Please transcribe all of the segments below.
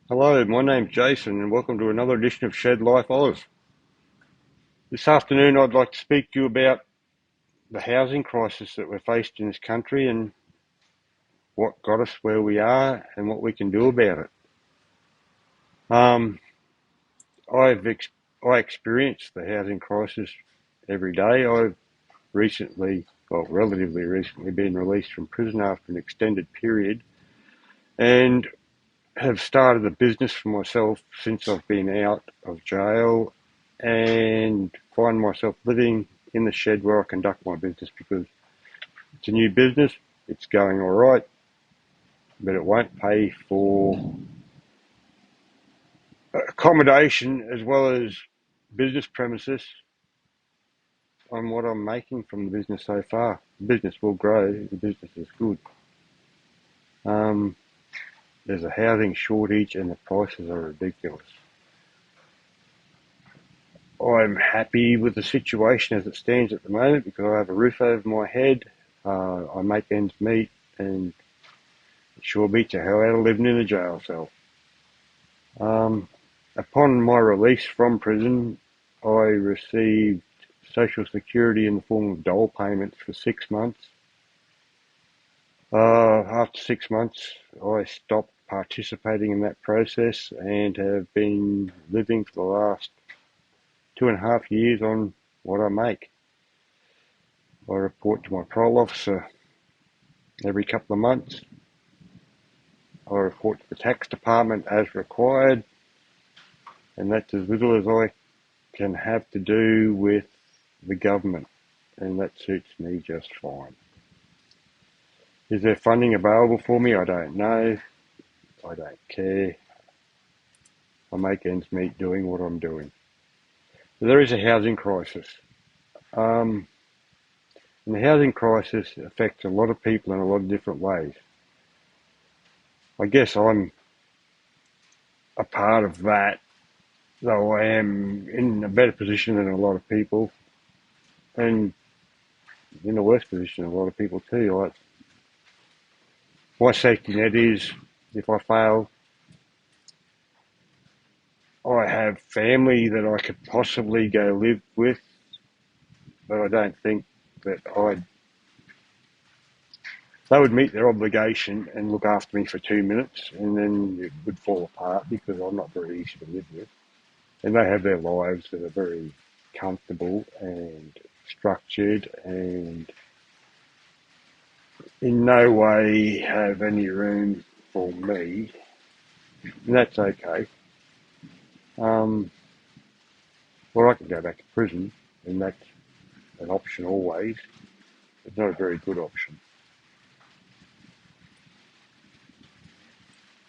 Hello, my name's Jason and welcome to another edition of Shed Life Oz. This afternoon I'd like to speak to you about the housing crisis that we're faced in this country and what got us where we are and what we can do about it. Um, I experience the housing crisis every day. I've relatively recently been released from prison after an extended period and have started a business for myself since I've been out of jail and find myself living in the shed where I conduct my business because it's a new business, it's going all right, but it won't pay for accommodation as well as business premises on what I'm making from the business so far. The business will grow, the business is good. Um, there's a housing shortage and the prices are ridiculous. I'm happy with the situation as it stands at the moment because I have a roof over my head, I make ends meet, and it sure beats a hell out of living in a jail cell. Upon my release from prison, I received Social Security in the form of dole payments for 6 months. After 6 months, I stopped participating in that process and have been living for the last 2.5 years on what I make. I report to my parole officer every couple of months. I report to the tax department as required, and that's as little as I can have to do with the government, and that suits me just fine. Is there funding available for me? I don't know. I don't care. I make ends meet doing what I'm doing. There is a housing crisis. Um, and the housing crisis affects a lot of people in a lot of different ways. I guess I'm a part of that, though I am in a better position than a lot of people, and in a worse position than a lot of people too. My safety net is if I fail, I have family that I could possibly go live with, but I don't think that they would meet their obligation and look after me for 2 minutes, and then it would fall apart because I'm not very easy to live with. And they have their lives that are very comfortable and structured and in no way have any room for me, and that's okay. Um, I can go back to prison, and that's an option always. It's not a very good option.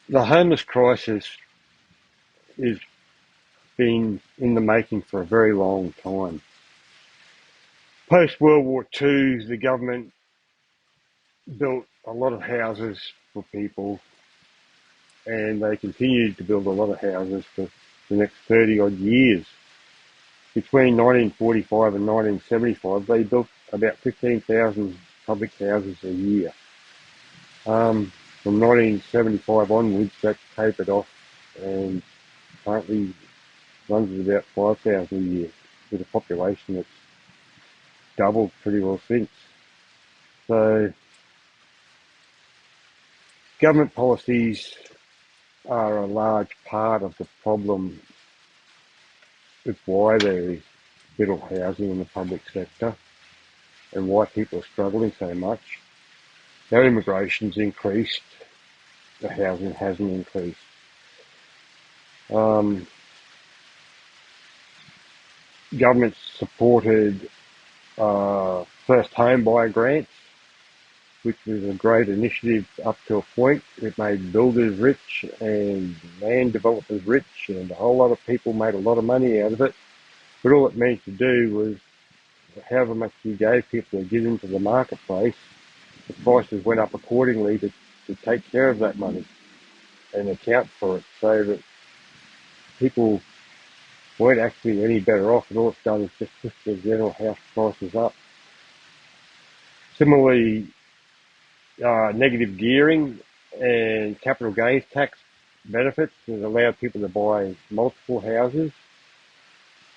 The homeless crisis has been in the making for a very long time. Post World War II, the government built a lot of houses for people, and they continued to build a lot of houses for the next 30 odd years. Between 1945 and 1975, they built about 15,000 public houses a year. From 1975 onwards, that tapered off and currently runs at about 5,000 a year, with a population that's doubled pretty well since. So government policies are a large part of the problem with why there is little housing in the public sector and why people are struggling so much. Our immigration's increased, the housing hasn't increased. Um, Government supported first home buyer grants, which was a great initiative up to a point. It made builders rich and land developers rich, and a whole lot of people made a lot of money out of it. But all it meant to do was, however much you gave people to get into the marketplace, the prices went up accordingly to take care of that money and account for it, so that people weren't actually any better off, and all it's done is just push the general house prices up. Similarly, negative gearing and capital gains tax benefits. It allowed people to buy multiple houses.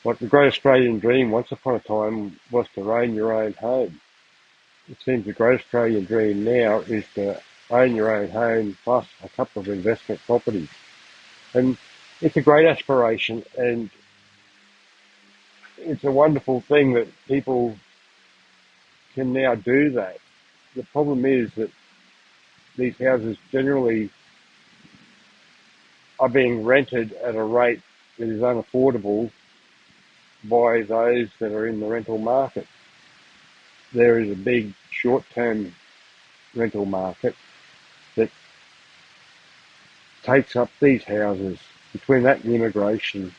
What the great Australian dream once upon a time was to own your own home. It seems the great Australian dream now is to own your own home plus a couple of investment properties. And it's a great aspiration, and it's a wonderful thing that people can now do that. The problem is that these houses generally are being rented at a rate that is unaffordable by those that are in the rental market. There is a big short-term rental market that takes up these houses. Between that and immigration,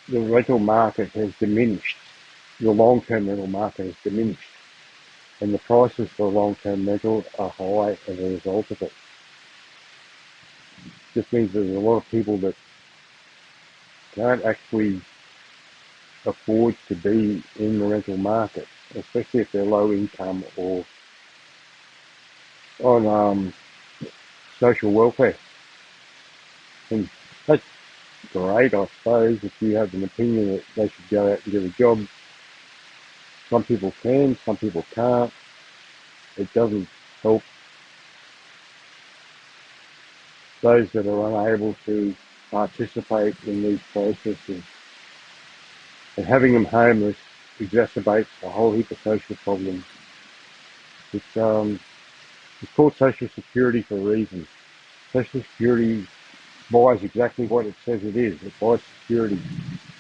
the rental market has diminished. The long-term rental market has diminished, and the prices for long-term rental are high as a result of it. This means there's a lot of people that can't actually afford to be in the rental market, especially if they're low income or on social welfare. And that's great, I suppose, if you have an opinion that they should go out and get a job. Some people can, some people can't. It doesn't help those that are unable to participate in these processes. And having them homeless exacerbates a whole heap of social problems. It's called Social Security for a reason. Social Security buys exactly what it says it is. It buys security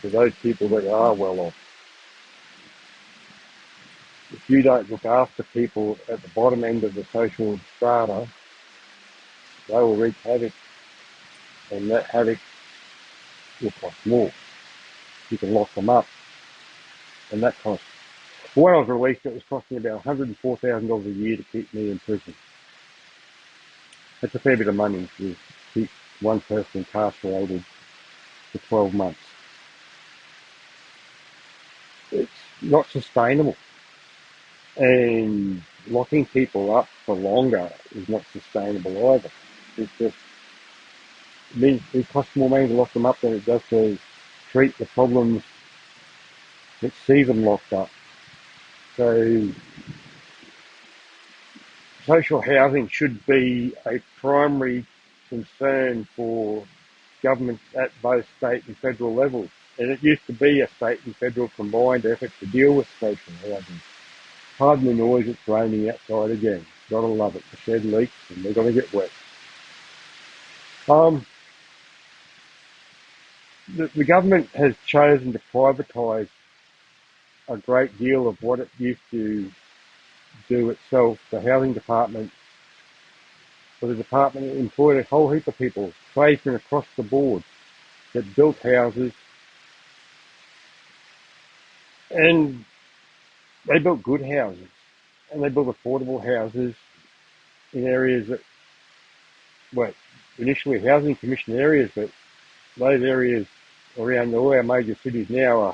for those people that are well off. If you don't look after people at the bottom end of the social strata, they will wreak havoc, and that havoc will cost more. You can lock them up, and that costs. When I was released, it was costing about $104,000 a year to keep me in prison. That's a fair bit of money to keep one person incarcerated for 12 months. It's not sustainable. And locking people up for longer is not sustainable either. It costs more money to lock them up than it does to treat the problems that see them locked up. So social housing should be a primary concern for governments at both state and federal levels. And it used to be a state and federal combined effort to deal with social housing. Pardon the noise, it's raining outside again. Gotta love it. The shed leaks and they're gonna get wet. The government has chosen to privatise a great deal of what it used to do itself. The housing department, or the department employed a whole heap of people, tradesmen across the board, that built houses, and they built good houses, and they built affordable houses in areas that were initially housing commission areas, but those areas around all our major cities now are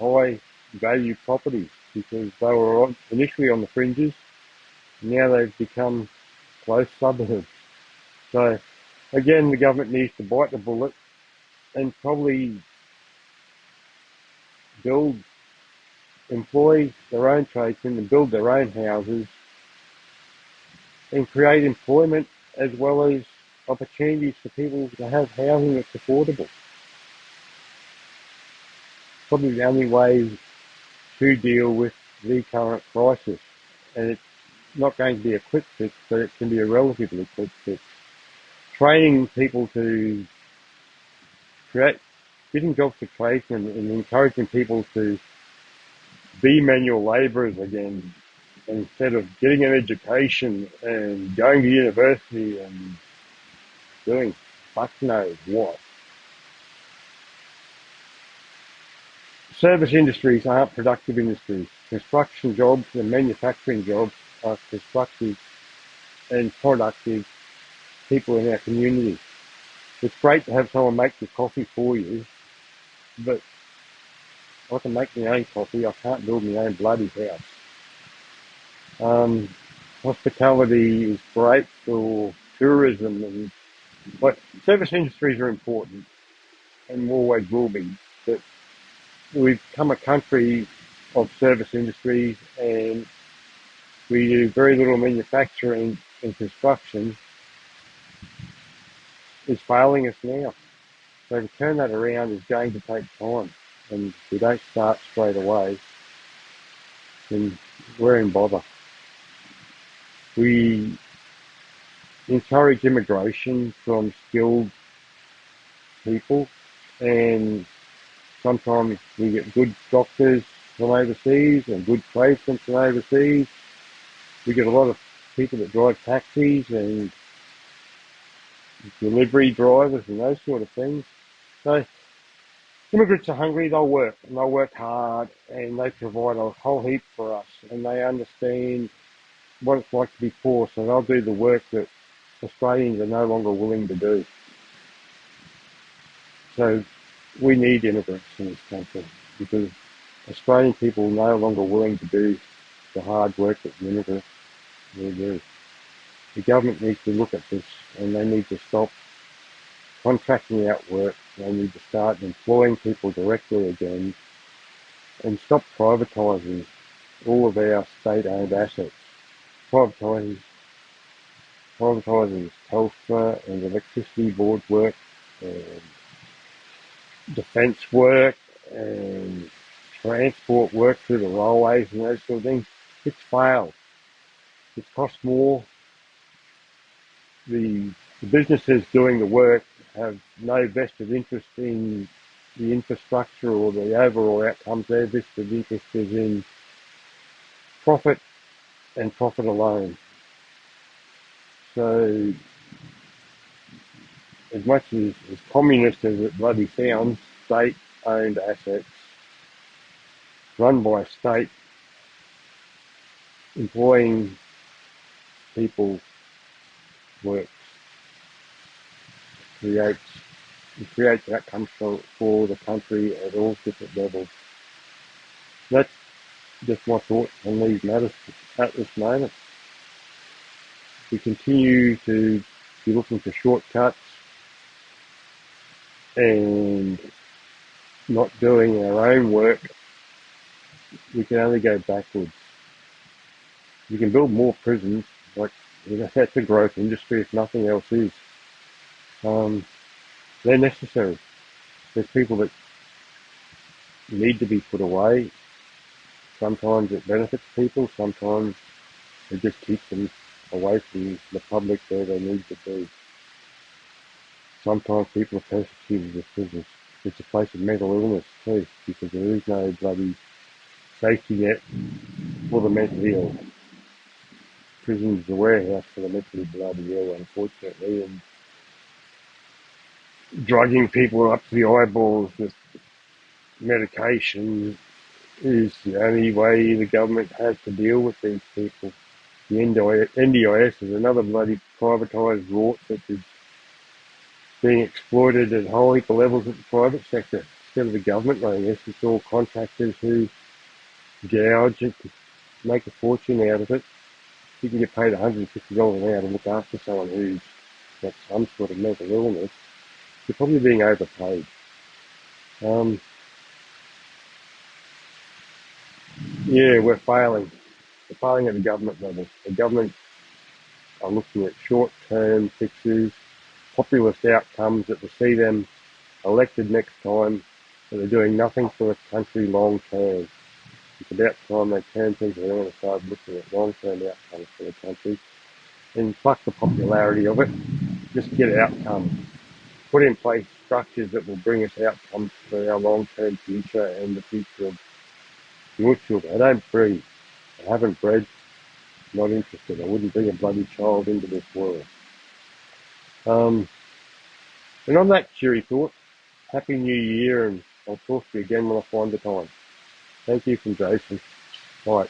high value properties because they were initially on the fringes. Now they've become close suburbs. So again, the government needs to bite the bullet and probably employ their own tradesmen and build their own houses and create employment as well as opportunities for people to have housing that's affordable. Probably the only way to deal with the current crisis. And it's not going to be a quick fix, but it can be a relatively quick fix. Training people to giving jobs to tradesmen and encouraging people to be manual labourers again, instead of getting an education and going to university and doing fuck knows what. Service industries aren't productive industries. Construction jobs and manufacturing jobs are constructive and productive people in our community. It's great to have someone make your coffee for you, but I can make my own coffee. I can't build my own bloody house. Hospitality is great for tourism and But service industries are important and always will be. But we've become a country of service industries, and we do very little manufacturing, and construction is failing us now. So to turn that around is going to take time. And if we don't start straight away, then we're in bother. We encourage immigration from skilled people, and sometimes we get good doctors from overseas and good tradesmen from overseas. We get a lot of people that drive taxis and delivery drivers and those sort of things. So immigrants are hungry, they'll work, and they'll work hard, and they provide a whole heap for us, and they understand what it's like to be poor, so they'll do the work that Australians are no longer willing to do. So we need immigrants in this country because Australian people are no longer willing to do the hard work that the immigrants will do. The government needs to look at this, and they need to stop contracting out work. They need to start employing people directly again and stop privatising all of our state-owned assets. Privatising, privatising Telstra and electricity board work and defence work and transport work through the railways and those sort of things. It's failed. It's cost more. The businesses doing the work have no vested interest in the infrastructure or the overall outcomes. Their vested interest is in profit and profit alone. So as much as communist as it bloody sounds, state-owned assets run by a state employing people works creates creates outcomes for the country at all different levels. That's just my thoughts on these matters at this moment. We continue to be looking for shortcuts and not doing our own work. We can only go backwards. You can build more prisons, like that's a growth industry if nothing else is. They're necessary. There's people that need to be put away. Sometimes it benefits people, sometimes it just keeps them away from the public where they need to be. Sometimes people are persecuted in prisons. It's a place of mental illness too, because there is no bloody safety net for the mentally ill. Prison is a warehouse for the mentally bloody ill, unfortunately, and drugging people up to the eyeballs with medication is the only way the government has to deal with these people. The NDIS is another bloody privatised rort that is being exploited at whole heap of levels at the private sector. Instead of the government running this, it's all contractors who gouge it, make a fortune out of it. You can get paid $150 an hour to look after someone who's got some sort of mental illness. You're probably being overpaid. Yeah, we're failing. We're failing at the government level. The government are looking at short-term fixes, populist outcomes that will see them elected next time, but they're doing nothing for the country long-term. It's about time they turn things around and start looking at long-term outcomes for the country. And fuck the popularity of it. Just get outcomes. Put in place structures that will bring us outcomes for our long-term future and the future of your children. I don't breed. I haven't bred. Not interested. I wouldn't bring a bloody child into this world. And on that cheery thought, Happy New Year, and I'll talk to you again when I find the time. Thank you from Jason. Bye.